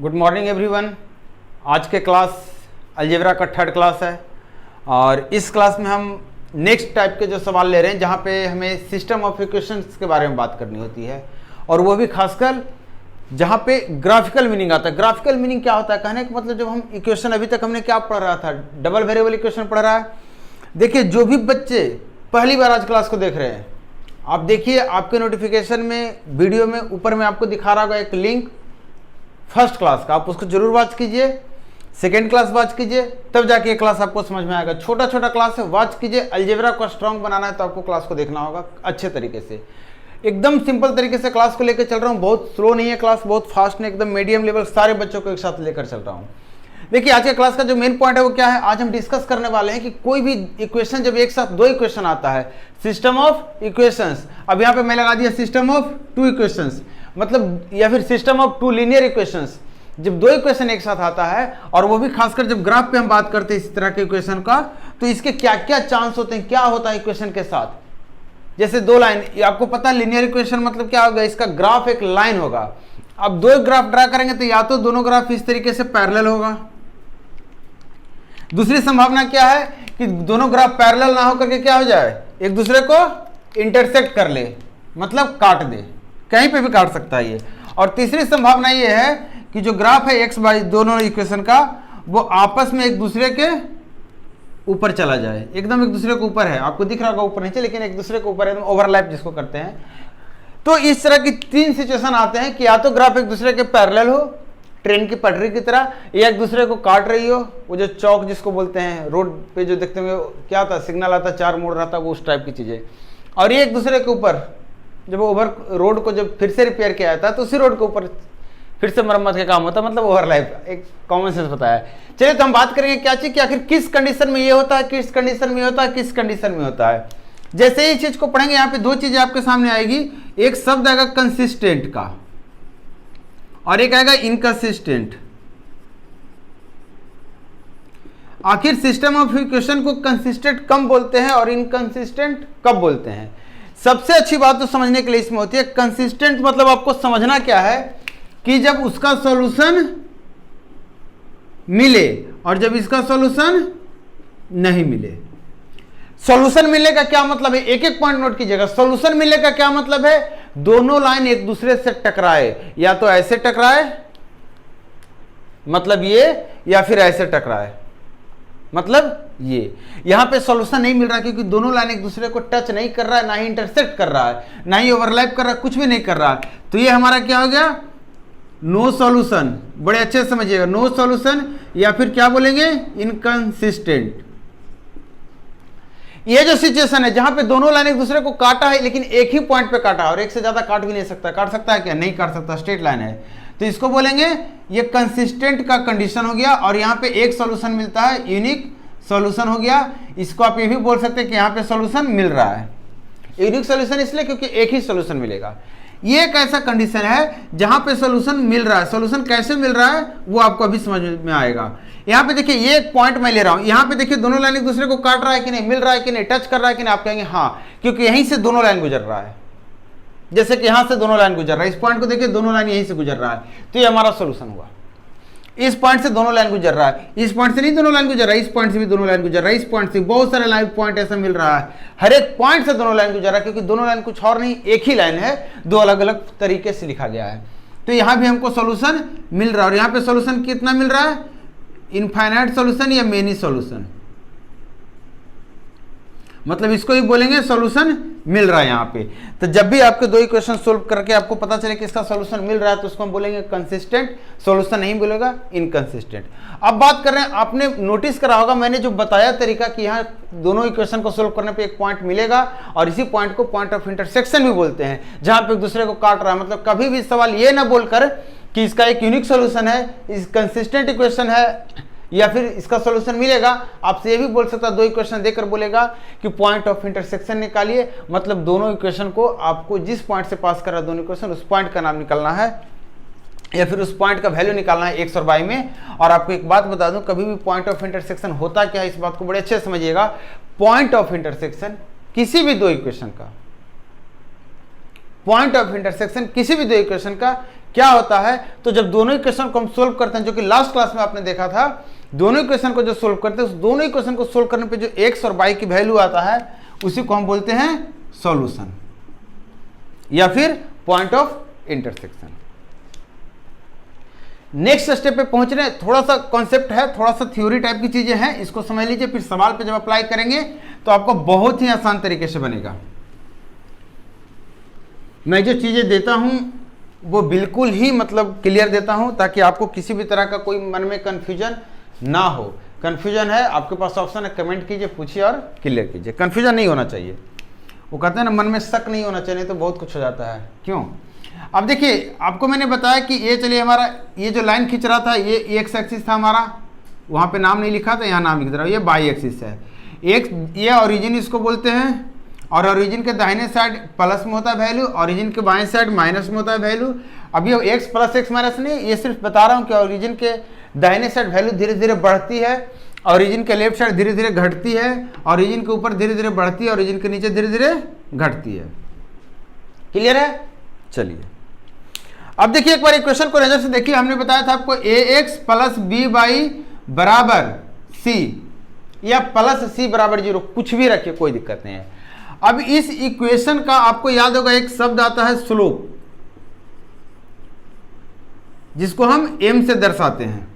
Good morning everyone. आज के class algebra का थर्ड क्लास है और इस क्लास में हम नेक्स्ट टाइप के जो सवाल ले रहे हैं जहाँ पे हमें सिस्टम ऑफ इक्वेशंस के बारे में बात करनी होती है और वो भी खासकर जहाँ पे ग्राफिकल मीनिंग आता है। ग्राफिकल मीनिंग क्या होता है कहने का मतलब, जब हम इक्वेशन अभी तक हमने क्या पढ़ रहा था, डबल वेरिएबल इक्वेशन पढ़ रहा है। देखिए जो भी बच्चे पहली बार आज क्लास को देख रहे हैं, आप देखिए आपके नोटिफिकेशन में वीडियो में ऊपर में आपको दिखा रहा होगा एक लिंक फर्स्ट क्लास का, आप उसको जरूर वॉच कीजिए। सेकेंड क्लास वॉच कीजिए, तब जाके ये क्लास आपको समझ में आएगा। छोटा छोटा क्लास है, वॉच कीजिए। अलजेब्रा को स्ट्रांग बनाना है तो आपको क्लास को देखना होगा अच्छे तरीके से। एकदम सिंपल तरीके से क्लास को लेकर चल रहा हूँ, बहुत स्लो नहीं है क्लास, बहुत फास्ट नहीं, एकदम मीडियम लेवल सारे बच्चों को एक साथ लेकर चल रहा हूँ। देखिए आज के क्लास का जो मेन पॉइंट है वो क्या है, आज हम डिस्कस करने वाले हैं कि कोई भी इक्वेशन जब एक साथ दो इक्वेशन आता है, सिस्टम ऑफ इक्वेशंस। अब यहाँ पे मैं लगा दिया सिस्टम ऑफ टू इक्वेशंस, मतलब या फिर system of two linear equations. जब दो इक्वेशन एक साथ आता है और वो भी खासकर जब ग्राफ पे हम बात करते हैं इस तरह के इक्वेशन का, तो इसके क्या क्या चांस होते हैं, क्या होता है इक्वेशन के साथ। जैसे दो लाइन, आपको पता है लीनियर इक्वेशन मतलब क्या होगा, इसका ग्राफ एक लाइन होगा। अब दो ग्राफ ड्रा करेंगे तो या तो दोनों ग्राफ इस तरीके से पैरेलल होगा, दूसरी संभावना क्या है कि दोनों ग्राफ पैरेलल ना होकर के क्या हो जाए, एक दूसरे को इंटरसेक्ट कर ले, मतलब काट दे, कहीं पे भी काट सकता है ये। और तीसरी संभावना ये है कि जो ग्राफ है एक्स वाई दोनों इक्वेशन का, वो आपस में एक दूसरे के ऊपर चला जाए, एकदम एक दूसरे के ऊपर है, आपको दिख रहा होगा ऊपर नीचे, लेकिन एक दूसरे के ऊपर एकदम ओवरलैप जिसको करते हैं। तो इस तरह की तीन सिचुएशन आते हैं कि या तो ग्राफ एक दूसरे के पैरेलल हो ट्रेन की पटरी की तरह, या एक दूसरे को काट रही हो, वो जो चौक जिसको बोलते हैं, रोड पे जो देखते होंगे क्या आता, सिग्नल आता, चार मोड़ रहता, वो उस टाइप की चीजें। और ये एक दूसरे के ऊपर, जब ओवर रोड को जब फिर से रिपेयर किया जाता है तो उसी रोड के ऊपर फिर से मरम्मत का काम होता है, मतलब ओवरलैप, एक कॉमन सेंस बताया है। चलिए तो हम बात करेंगे क्या चीज कि आखिर किस कंडीशन में ये होता है, किस कंडीशन में होता है, किस कंडीशन में होता है। जैसे ही चीज को पढ़ेंगे यहाँ पे दो चीजें आपके सामने आएगी, एक शब्द आएगा कंसिस्टेंट का और एक आएगा इनकंसिस्टेंट। आखिर सिस्टम ऑफ इक्वेशन को कंसिस्टेंट कब बोलते हैं और इनकंसिस्टेंट कब बोलते हैं। सबसे अच्छी बात तो समझने के लिए इसमें होती है, कंसिस्टेंट मतलब आपको समझना क्या है कि जब उसका सॉल्यूशन मिले और जब इसका सॉल्यूशन नहीं मिले। सॉल्यूशन मिलने का क्या मतलब है, एक एक पॉइंट नोट कीजिएगा। सॉल्यूशन मिलने का क्या मतलब है, दोनों लाइन एक दूसरे से टकराए, या तो ऐसे टकराए मतलब ये, या फिर ऐसे टकराए मतलब ये। यहां पे सॉल्यूशन नहीं मिल रहा क्योंकि दोनों लाइन एक दूसरे को टच नहीं कर रहा है, ना ही इंटरसेक्ट कर रहा है, ना ही ओवरलैप कर रहा है, कुछ भी नहीं कर रहा है। तो ये हमारा क्या हो गया, नो सॉल्यूशन। बड़े अच्छे से समझिएगा, नो सॉल्यूशन, या फिर क्या बोलेंगे, इनकंसिस्टेंट। ये जो सिचुएशन है जहां पे दोनों लाइन एक दूसरे को काटा है लेकिन एक ही पॉइंट पे काटा है और एक से ज्यादा काट भी नहीं सकता, काट सकता है क्या, नहीं काट सकता, स्ट्रेट लाइन है, तो इसको बोलेंगे ये कंसिस्टेंट का कंडीशन हो गया। और यहाँ पे एक सॉल्यूशन मिलता है, यूनिक सॉल्यूशन हो गया। इसको आप ये भी बोल सकते हैं कि यहाँ पे सॉल्यूशन मिल रहा है। यूनिक सॉल्यूशन इसलिए क्योंकि एक ही सॉल्यूशन मिलेगा। ये एक ऐसा कंडीशन है जहां पे सॉल्यूशन मिल रहा है। सॉल्यूशन कैसे मिल रहा है वो आपको अभी समझ में आएगा। यहाँ पे देखिए ये एक पॉइंट मैं ले रहा हूं, यहाँ पे देखिए दोनों लाइन एक दूसरे को काट रहा है कि नहीं, मिल रहा है कि नहीं, टच कर रहा है कि नहीं। आप कहेंगे हाँ, क्योंकि यहीं से दोनों लाइन गुजर रहा है। जैसे कि यहां से दोनों लाइन गुजर रहा है, इस पॉइंट को देखिए दोनों लाइन यहीं से गुजर रहा है, तो ये हमारा सोल्यूशन हुआ। इस पॉइंट से दोनों लाइन गुजर रहा है, इस पॉइंट से नहीं दोनों लाइन गुजर रहा है, इस पॉइंट से भी दोनों लाइन गुजर रहा है, इस पॉइंट से बहुत सारे लाइन पॉइंट ऐसा मिल रहा है, हर एक पॉइंट से दोनों लाइन गुजर रहा है, क्योंकि दोनों लाइन कुछ और नहीं, एक ही लाइन है, दो अलग अलग तरीके से लिखा गया है। तो यहां भी हमको सॉल्यूशन मिल रहा है। और यहाँ पे सॉल्यूशन कितना मिल रहा है, इनफाइनाइट सॉल्यूशन या मेनी सॉल्यूशन, मतलब इसको ही बोलेंगे सॉल्यूशन मिल रहा है यहाँ पे। तो जब भी आपके दो इक्वेशन सोल्व करके आपको पता चले कि इसका सॉल्यूशन मिल रहा है तो उसको हम बोलेंगे कंसिस्टेंट, सॉल्यूशन नहीं बोलेगा इनकंसिस्टेंट। अब बात कर रहे हैं, आपने नोटिस करा होगा मैंने जो बताया तरीका कि यहाँ दोनों इक्वेशन को सोल्व करने पे एक पॉइंट मिलेगा और इसी पॉइंट को पॉइंट ऑफ इंटरसेक्शन भी बोलते हैं, जहां पे एक दूसरे को काट रहा है। मतलब कभी भी सवाल ये ना बोलकर कि इसका एक यूनिक सोल्यूशन है, इस कंसिस्टेंट इक्वेशन है या फिर इसका सॉल्यूशन मिलेगा, आपसे ये भी बोल सकता है, दो इक्वेशन देकर बोलेगा कि पॉइंट ऑफ इंटरसेक्शन निकालिए, मतलब दोनों इक्वेशन को आपको जिस पॉइंट से पास कर रहा है दोनों इक्वेशन, उस पॉइंट का नाम निकालना है या फिर उस पॉइंट का वैल्यू निकालना है एक्स और वाई में। और आपको एक बात बता दूं, कभी भी पॉइंट ऑफ इंटरसेक्शन होता क्या है, इस बात को बड़े अच्छे से समझिएगा। पॉइंट ऑफ इंटरसेक्शन किसी भी दो इक्वेशन का, पॉइंट ऑफ इंटरसेक्शन किसी भी दो इक्वेशन का क्या होता है, तो जब दोनों इक्वेशन को हम सोल्व करते हैं, जो कि लास्ट क्लास में आपने देखा था, दोनों इक्वेशन को जो सोल्व करते हैं, उस दोनों इक्वेशन को सोल्व करने पे जो x और y की वैल्यू आता है उसी को हम बोलते हैं सॉल्यूशन या फिर point of intersection. Next step पे पहुंच रहे हैं, थोड़ा सा कॉन्सेप्ट है, थोड़ा सा थ्योरी टाइप की चीजें हैं, इसको समझ लीजिए, फिर सवाल पे जब अप्लाई करेंगे तो आपको बहुत ही आसान तरीके से बनेगा। मैं जो चीजें देता हूं वो बिल्कुल ही मतलब क्लियर देता हूं, ताकि आपको किसी भी तरह का कोई मन में कंफ्यूजन ना हो। कंफ्यूजन है, आपके पास ऑप्शन है, कमेंट कीजिए, पूछिए और क्लियर कीजिए। कंफ्यूजन नहीं होना चाहिए, वो कहते हैं ना मन में शक नहीं होना चाहिए, तो बहुत कुछ हो जाता है। क्यों? अब देखिए, आपको मैंने बताया कि ये चलिए हमारा ये जो लाइन खींच रहा था ये एक्स एक्सिस था हमारा, वहाँ पे नाम नहीं लिखा था, यहाँ नाम लिख रहा हूँ, ये वाई एक्सिस है। एक ये ओरिजिन इसको बोलते हैं, और ओरिजिन के दाहिने साइड प्लस में होता है वैल्यू, ओरिजिन के बाएं साइड माइनस में होता है वैल्यू। अब ये एक्स प्लस एक्स माइनस नहीं, ये सिर्फ बता रहा हूँ कि ओरिजिन के दाहिने साइड वैल्यू धीरे धीरे बढ़ती है, ओरिजिन के लेफ्ट साइड धीरे धीरे घटती है, ओरिजिन के ऊपर धीरे धीरे बढ़ती है, ओरिजिन के नीचे धीरे धीरे घटती है। क्लियर है? चलिए अब देखिए एक बार इक्वेशन को नजर से देखिए, हमने बताया था आपको ए एक्स प्लस बी वाई बराबर सी या प्लस सी बराबर 0, कुछ भी रखिए, कोई दिक्कत नहीं है। अब इस इक्वेशन का आपको याद होगा एक शब्द आता है स्लोप, जिसको हम m से दर्शाते हैं।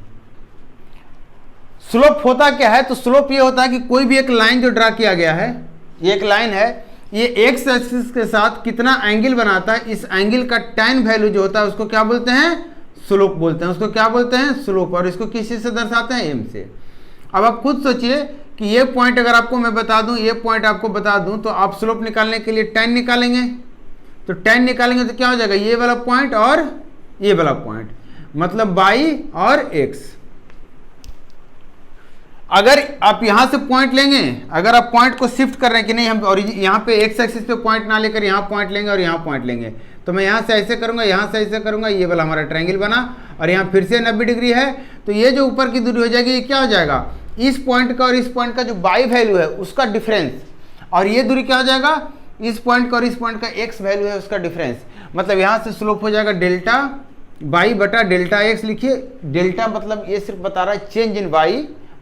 स्लोप होता क्या है? तो स्लोप ये होता है कि कोई भी एक लाइन जो ड्रा किया गया है, ये एक लाइन है, ये एक्स एक्सिस के साथ कितना एंगल बनाता है, इस एंगल का tan वैल्यू जो होता है उसको क्या बोलते हैं? स्लोप बोलते हैं। उसको क्या बोलते हैं? स्लोप। और इसको किस चीज से दर्शाते हैं? m से। अब आप खुद सोचिए कि ये पॉइंट अगर आपको मैं बता दूं, ये पॉइंट आपको बता दूं, तो आप स्लोप निकालने के लिए tan निकालेंगे, तो tan निकालेंगे तो क्या हो जाएगा? ये वाला पॉइंट और ये वाला पॉइंट, मतलब y और x। अगर आप यहां से पॉइंट लेंगे, अगर आप पॉइंट को शिफ्ट कर रहे हैं कि नहीं हम और यहाँ पे एक्स एक्सिस पे पॉइंट ना लेकर यहाँ पॉइंट लेंगे और यहाँ पॉइंट लेंगे, तो मैं यहाँ से ऐसे करूंगा, यहाँ से ऐसे करूंगा, ये वाला हमारा ट्रायंगल बना, और यहाँ फिर से 90 डिग्री है, तो ये जो ऊपर की दूरी हो जाएगी, ये क्या हो जाएगा? इस पॉइंट का और इस पॉइंट का जो बाई वैल्यू है उसका डिफरेंस, और ये दूरी क्या हो जाएगा? इस पॉइंट का और इस पॉइंट का एक्स वैल्यू है उसका डिफरेंस। मतलब यहाँ से स्लोप हो जाएगा डेल्टा बाई बटा डेल्टा एक्स। लिखिए, डेल्टा मतलब ये सिर्फ बता रहा है चेंज इन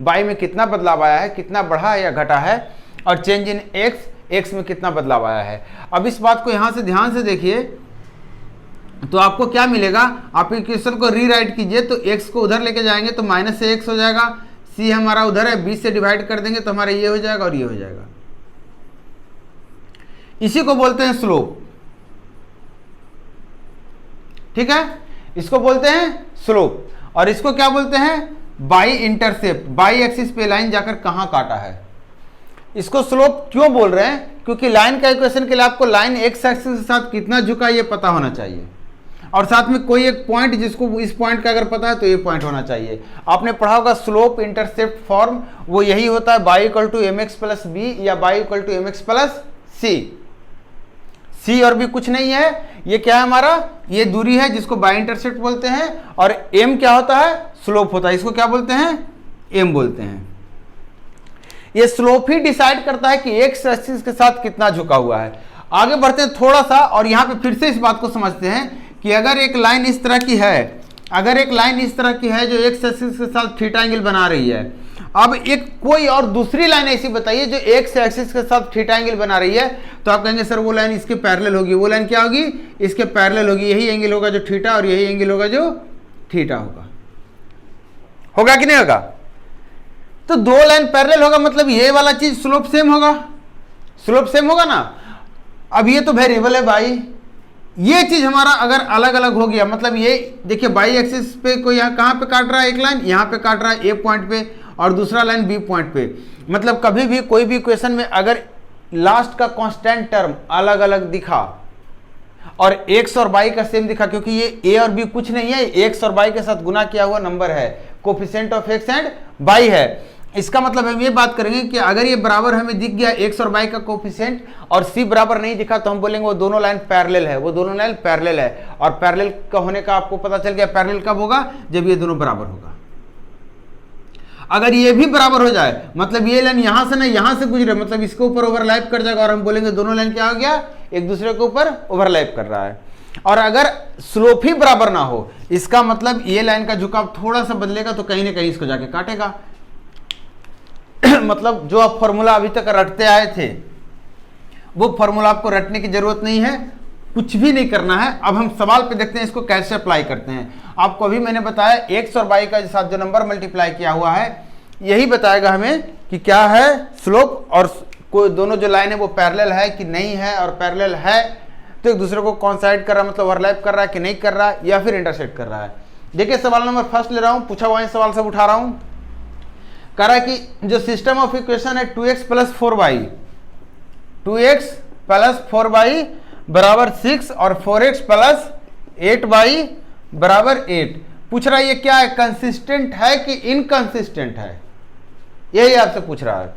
वाई में कितना बदलाव आया है, कितना बढ़ा है या घटा है, और चेंज इन एक्स में कितना बदलाव आया है। अब इस बात को यहाँ से ध्यान से देखिए, तो आपको क्या मिलेगा? आप इक्वेशन को रीराइट कीजिए, तो x को उधर लेके जाएंगे तो माइनस से x हो जाएगा, c हमारा उधर है, 20 से डिवाइड कर देंगे तो हमारा ये हो जाएगा और ये हो जाएगा। इसी को बोलते हैं स्लोप। ठीक है, इसको बोलते हैं स्लोप। और इसको क्या बोलते हैं? By intercept. बाई एक्सिस पे लाइन जाकर कहां काटा है, इसको स्लोप क्यों बोल रहे हैं? क्योंकि लाइन का इक्वेशन के लिए आपको लाइन एक्स एक्सिस के साथ कितना झुका ये पता होना चाहिए, और साथ में कोई एक पॉइंट, जिसको इस पॉइंट का अगर पता है तो ये पॉइंट होना चाहिए। आपने पढ़ा होगा स्लोप इंटरसेप्ट फॉर्म, वो यही होता है, Y equal to M X plus B या Y equal to M X plus C और भी कुछ नहीं है। ये क्या है हमारा? ये दूरी है जिसको बाई इंटरसेप्ट बोलते हैं, और m क्या होता है? स्लोप होता है। इसको क्या बोलते हैं? m बोलते हैं। ये स्लोप ही डिसाइड करता है कि एक्स एक्सिस के साथ कितना झुका हुआ है। आगे बढ़ते हैं थोड़ा सा, और यहां पे फिर से इस बात को समझते हैं कि अगर एक लाइन इस तरह की है, अगर एक लाइन इस तरह की है जो एक्स एक्सिस के साथ थीटा एंगल बना रही है, अब एक कोई और दूसरी लाइन ऐसी बताइए जो एक्स एक्सिस के साथ थीटा एंगल बना रही है, तो आप कहेंगे सर वो लाइन इसके पैरेलल होगी। वो लाइन क्या होगी? इसके पैरेलल होगी। यही एंगल होगा जो थीटा, और यही एंगल होगा जो थीटा होगा। होगा कि नहीं होगा? तो दो लाइन पैरेलल होगा, मतलब ये वाला चीज स्लोप सेम होगा। स्लोप सेम होगा ना। अब ये तो वेरिएबल है भाई, ये चीज हमारा अगर अलग अलग हो गया, मतलब ये देखिए बाई एक्सिस पे कोई यहाँ कहाँ पे काट रहा है, एक लाइन यहाँ पे काट रहा है ए पॉइंट पे, और दूसरा लाइन बी पॉइंट पे। मतलब कभी भी कोई भी इक्वेशन में अगर लास्ट का कांस्टेंट टर्म अलग अलग दिखा और एक्स और वाई का सेम दिखा, क्योंकि ये ए और बी कुछ नहीं है, एक्स और वाई के साथ गुना किया हुआ नंबर है, coefficient of x and y है। इसका मतलब हम ये बात करेंगे कि अगर ये बराबर हमें दिख गया एक्स और वाई का कोफिशिएंट, और सी बराबर नहीं दिखा, तो हम बोलेंगे वो दोनों लाइन पैरेलल है, वो दोनों लाइन पैरेलल है। और पैरेलल का होने का आपको पता चल गया, पैरेलल कब होगा? जब ये दोनों बराबर होगा। अगर ये भी बराबर हो जाए, मतलब ये लाइन यहां से ना यहां से गुजरे, मतलब इसके ऊपर ओवरलैप कर जाएगा, और हम बोलेंगे दोनों लाइन क्या हो गया? एक दूसरे के ऊपर ओवरलैप कर रहा है। और अगर स्लोप ही बराबर ना हो, इसका मतलब ये लाइन का झुकाव थोड़ा सा बदलेगा तो कहीं ना कहीं इसको जाके काटेगा। मतलब जो आप फॉर्मूला अभी तक रटते आए थे वो फॉर्मूला आपको रटने की जरूरत नहीं है, कुछ भी नहीं करना है। अब हम सवाल पे देखते हैं इसको कैसे अप्लाई करते हैं। आपको अभी मैंने बताया x और y का साथ जो नंबर मल्टीप्लाई किया हुआ है यही बताएगा हमें कि क्या है स्लोप, और कोई दोनों जो लाइन है वो पैरेलल है कि नहीं है, और पैरेलल है तो एक दूसरे को कॉन्साइड कर रहा है, मतलब ओवरलैप कर रहा है कि नहीं कर रहा है, या फिर इंटरसेक्ट कर रहा है। देखिए सवाल नंबर फर्स्ट ले रहा हूं, पूछा हुआ है सवाल सब उठा रहा हूं। कह रहा है कि जो सिस्टम ऑफ इक्वेशन है 2x plus 4y, 2x plus 4y बराबर 6 और 4x प्लस 8y बराबर 8। पूछ रहा है ये क्या है, कंसिस्टेंट है कि इनकंसिस्टेंट है, यही आपसे पूछ रहा है।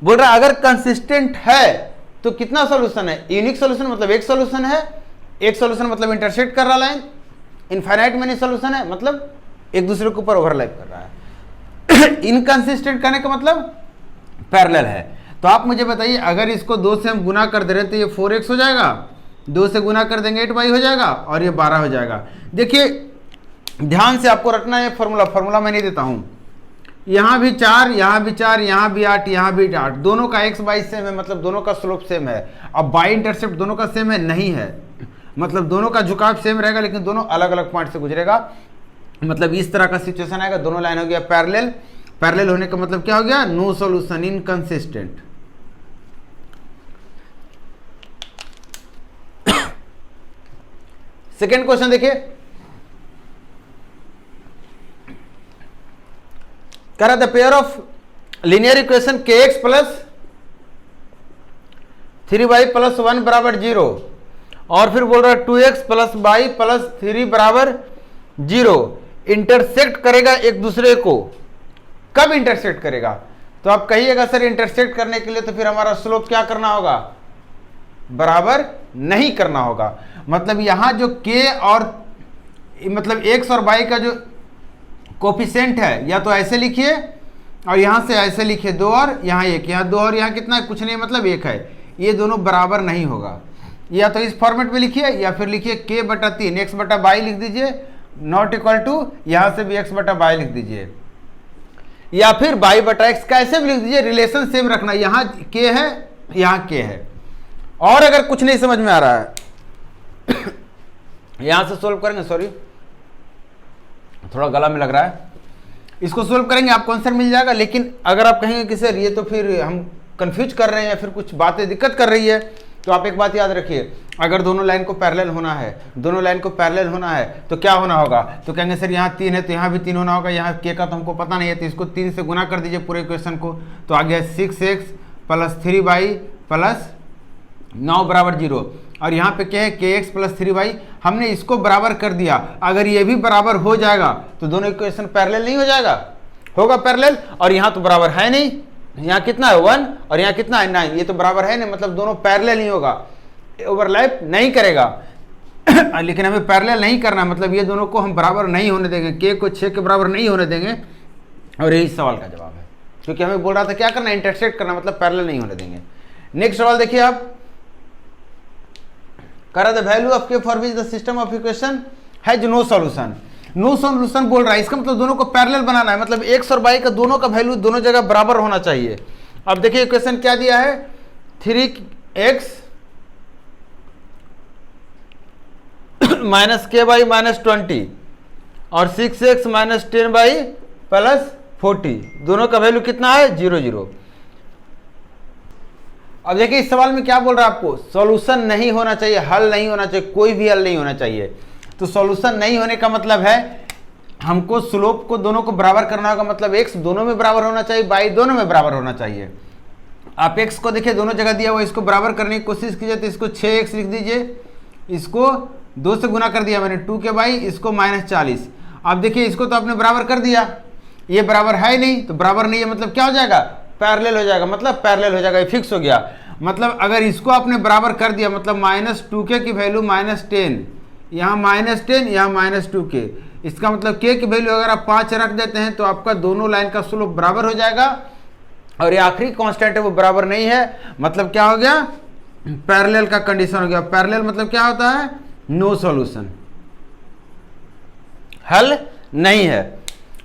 बोल रहा है अगर कंसिस्टेंट है तो कितना सॉल्यूशन है, यूनिक सॉल्यूशन मतलब एक सॉल्यूशन है, एक सॉल्यूशन मतलब इंटरसेक्ट कर रहा लाइन, इनफाइनाइट मेनी सॉल्यूशन है मतलब एक दूसरे के ऊपर ओवरलैप कर रहा है। इनकंसिस्टेंट करने का मतलब पैरेलल है। तो आप मुझे बताइए अगर इसको 2 से हम गुना कर दे रहे तो ये 4x हो जाएगा, 2 से गुना कर देंगे 8y हो जाएगा, और ये 12 हो जाएगा। देखिए ध्यान से आपको रटना है फॉर्मूला मैं नहीं देता हूं। यहाँ भी 4, यहाँ भी 4, यहाँ भी 8, यहाँ भी 8, दोनों का x y सेम है, मतलब दोनों का स्लोप सेम है। अब बाई इंटरसेप्ट दोनों का सेम है नहीं है, मतलब दोनों का झुकाव सेम रहेगा लेकिन दोनों अलग अलग पॉइंट से गुजरेगा। मतलब इस तरह का सिचुएशन आएगा, दोनों लाइन हो गया पैरेलल। पैरेलल होने का मतलब क्या हो गया, no solution, inconsistent. Second question देखिए, कह रहा था pair of linear equation kx plus 3y plus 1 बराबर 0, और फिर बोल रहा है 2x प्लस y प्लस 3 बराबर 0 इंटरसेक्ट करेगा एक दूसरे को। कब इंटरसेक्ट करेगा, तो आप कहिएगा सर इंटरसेक्ट करने के लिए तो फिर हमारा स्लोप क्या करना होगा, बराबर नहीं करना होगा। मतलब यहां जो k और मतलब x और y का जो कोफिशिएंट है या तो ऐसे लिखिए और यहां से ऐसे लिखिए 2 और यहां 1, यहां 2 और यहां कितना है, कुछ नहीं मतलब 1 है, ये दोनों बराबर नहीं होगा। या तो इस फॉर्मेट में लिखिए या फिर लिखिए k/3 x/y लिख दीजिए, नॉट इक्वल टू यहां से भी x/y लिख दीजिए, या फिर y/x कैसे भी लिख दीजिए, रिलेशन सेम रखना, यहां k है यहां k है। और अगर कुछ नहीं समझ में आ रहा है यहां से सोल्व करेंगे, सॉरी थोड़ा गला में लग रहा है, इसको सोल्व करेंगे आपको आंसर मिल जाएगा। लेकिन अगर आप कहेंगे कि सर ये तो फिर हम कंफ्यूज कर रहे हैं या फिर कुछ बातें दिक्कत कर रही है, तो आप एक बात याद रखिए, अगर दोनों लाइन को पैरेलल होना है, दोनों लाइन को पैरेलल होना है तो क्या होना होगा, तो कहेंगे सर यहाँ 3 है तो यहाँ भी 3 होना होगा, यहाँ k का तो हमको पता नहीं है, तो इसको 3 से गुना कर दीजिए पूरे इक्वेशन को, तो आ गया 6x प्लस 3y प्लस 9 बराबर 0, और यहाँ पे क्या है kx प्लस 3y, हमने इसको बराबर कर दिया। अगर ये भी बराबर हो जाएगा तो दोनों इक्वेशन पैरेलल नहीं हो जाएगा, होगा पैरेलल, और यहाँ तो बराबर है नहीं, यहाँ कितना है 1 और यहाँ कितना है 9, ये तो बराबर है नहीं, मतलब दोनों पैरेलल नहीं होगा, ओवरलैप नहीं करेगा। लेकिन हमें पैरेलल नहीं करना, मतलब ये दोनों को हम बराबर नहीं होने देंगे, k को 6 के बराबर नहीं होने देंगे, और यही सवाल का जवाब है, क्योंकि हमें बोल रहा था क्या करना, इंटरसेक्ट करना, मतलब पैरेलल नहीं होने देंगे। नेक्स्ट सवाल देखिए आप, कह रहा था value of k for which the system of equation has no solution. No solution बोल रहा है, इसका मतलब दोनों को पैरेलल बनाना है, मतलब x और y का दोनों का वैल्यू दोनों जगह बराबर होना चाहिए। अब देखिए इक्वेशन क्या दिया है, 3x माइनस ky माइनस 20 और 6x माइनस 10y प्लस 40, दोनों का वैल्यू कितना है 0 0। अब देखिए इस सवाल में क्या बोल रहा है आपको, सॉल्यूशन नहीं होना चाहिए, हल नहीं होना चाहिए, कोई भी हल नहीं होना चाहिए। तो सॉल्यूशन नहीं होने का मतलब है हमको स्लोप को दोनों को बराबर करना होगा, मतलब x दोनों में बराबर होना चाहिए, y दोनों में बराबर होना चाहिए। आप x को देखिए दोनों जगह दिया हुआ, इसको बराबर करने की कोशिश कीजिए, तो इसको 6x लिख दीजिए, इसको 2 से गुना कर दिया मैंने 2k/, इसको -40। अब देखिए इसको तो आपने बराबर कर दिया, ये बराबर है नहीं, तो बराबर नहीं है मतलब क्या हो जाएगा, पैरेलल हो जाएगा, मतलब पैरेलल हो जाएगा, ये फिक्स हो गया। मतलब अगर इसको आपने बराबर कर दिया, मतलब -2k की वैल्यू -10, यहाँ -10, यहाँ -2k, इसका मतलब k की वैल्यू अगर आप 5 रख देते हैं तो आपका दोनों लाइन का स्लोप बराबर हो जाएगा, और ये आखिरी कांस्टेंट है वो बराबर नहीं है, मतलब क्या हो गया, पैरेलल का कंडीशन हो गया। पैरेलल मतलब क्या होता है? नो सॉल्यूशन, हल नहीं है।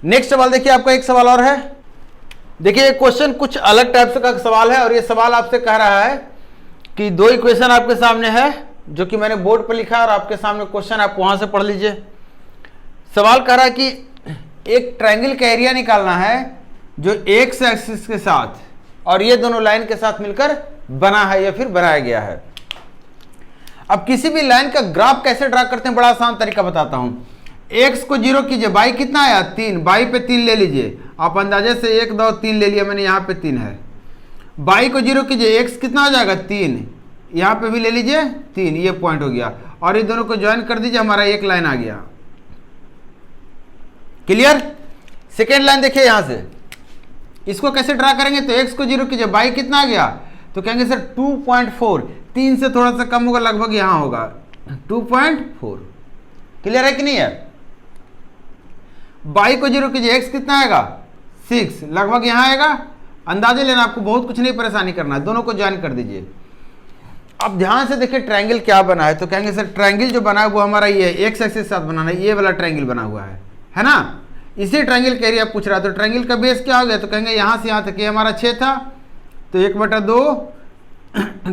नेक्स्ट सवाल देखिए, आपका एक सवाल और है। देखिए ये क्वेश्चन कुछ अलग टाइप से का सवाल है और ये सवाल आपसे कह रहा है कि दो इक्वेशन आपके सामने है जो कि मैंने बोर्ड पर लिखा है और आपके सामने क्वेश्चन, आप वहां से पढ़ लीजिए। सवाल कह रहा है कि एक ट्रायंगल का एरिया निकालना है जो एक्स एक्सिस के साथ और ये दोनों लाइन के साथ मिलकर बना है या फिर बनाया गया है। अब किसी भी लाइन का ग्राफ कैसे ड्रा करते हैं, बड़ा आसान तरीका बताता हूं। x को 0 कीजिए, y कितना आया 3, y पे 3 ले लीजिए। आप अंदाजे से 1 2 3 ले लिया मैंने, यहाँ पे 3 है। y को 0 कीजिए, x कितना हो जाएगा 3, यहाँ पे भी ले लीजिए 3, ये पॉइंट हो गया और ये दोनों को ज्वाइन कर दीजिए, हमारा एक लाइन आ गया। क्लियर? सेकेंड लाइन देखिए, यहां से इसको कैसे ड्रा करेंगे, तो x को 0 कीजिए, y कितना आ गया, तो कहेंगे सर 2.4, 3 से थोड़ा सा कम होगा, लगभग यहां होगा 2.4। क्लियर है कि नहीं है? y को 0 कीजिए, x कितना आएगा 6, लगभग यहां आएगा। अंदाजे लेना, आपको बहुत कुछ नहीं परेशानी करना है, दोनों को ज्वाइन कर दीजिए। अब ध्यान से देखिए ट्रायंगल क्या बना है, तो कहेंगे सर ट्रायंगल जो बना है वो हमारा ये है, एक्स एक्सिस के साथ बनाना है, ये वाला ट्रायंगल बना हुआ है ना। इसी ट्रायंगल का एरिया पूछ रहा है, तो ट्रायंगल का बेस क्या हो गया, तो कहेंगे यहां से यहां तक ये हमारा 6 था, तो 1/2,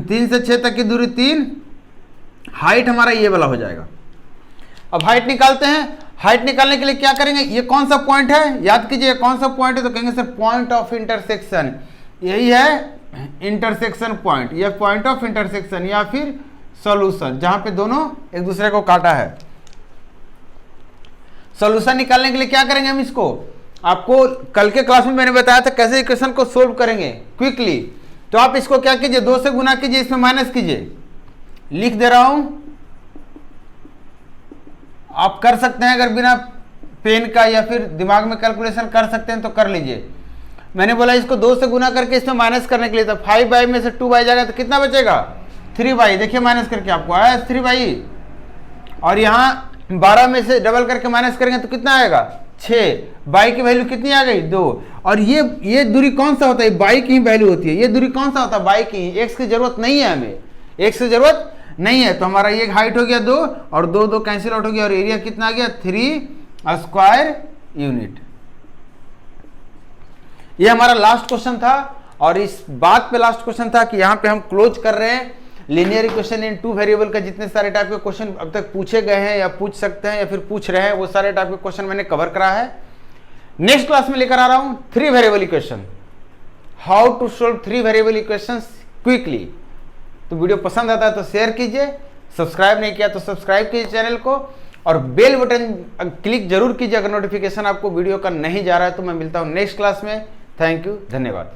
3 से 6 तक की दूरी 3, हाइट हमारा ये वाला हो जाएगा। अब हाइट निकालते हैं। हाइट निकालने के लिए क्या करेंगे, ये कौन सा पॉइंट है, याद कीजिए कौन सा पॉइंट है, तो कहेंगे सर पॉइंट ऑफ इंटरसेक्शन, यही है इंटरसेक्शन पॉइंट, ये पॉइंट ऑफ इंटरसेक्शन या फिर सॉल्यूशन, जहां पे दोनों एक दूसरे को काटा है। सॉल्यूशन निकालने के लिए क्या करेंगे हम, इसको आपको कल के क्लास में मैंने बताया था कैसे इक्वेशन को सोल्व करेंगे क्विकली। तो आप इसको क्या कीजिए, 2 से गुना कीजिए, इसमें माइनस कीजिए, लिख दे रहा हूं। आप कर सकते हैं, अगर बिना पेन का या फिर दिमाग में कैलकुलेशन कर सकते हैं तो कर लीजिए। मैंने बोला इसको 2 से गुना करके इसमें माइनस करने के लिए, तो 5y में से 2y जाएगा तो कितना बचेगा 3y। देखिए माइनस करके आपको आया 3y, और यहाँ 12 में से डबल करके माइनस करेंगे तो कितना आएगा 6, y की वैल्यू कितनी आ गई 2। और ये दूरी कौन सा होता है, y की ही वैल्यू होती है, ये दूरी कौन सा होता है y की, x की जरूरत नहीं है, हमें x की जरूरत नहीं है। तो हमारा ये हाइट हो गया 2 और 2 2 कैंसिल आउट हो गया और एरिया कितना आ गया 3 स्क्वायर यूनिट। ये हमारा लास्ट क्वेश्चन था और इस बात पे लास्ट क्वेश्चन था कि यहाँ पे हम क्लोज कर रहे हैं लीनियर इक्वेशन इन 2 वेरिएबल का जितने सारे टाइप के क्वेश्चन अब तक पूछे गए हैं या पूछ सकते हैं या फिर पूछ रहे हैं, वो सारे टाइप के क्वेश्चन मैंने कवर करा है। नेक्स्ट क्लास में लेकर आ रहा हूं 3 variable equation, how to solve 3 variable equations quickly. तो वीडियो पसंद आता है तो शेयर कीजिए, सब्सक्राइब नहीं किया तो सब्सक्राइब कीजिए चैनल को और बेल बटन क्लिक जरूर कीजिए अगर नोटिफिकेशन आपको वीडियो का नहीं जा रहा है। तो मैं मिलता हूं नेक्स्ट क्लास में। थैंक यू, धन्यवाद।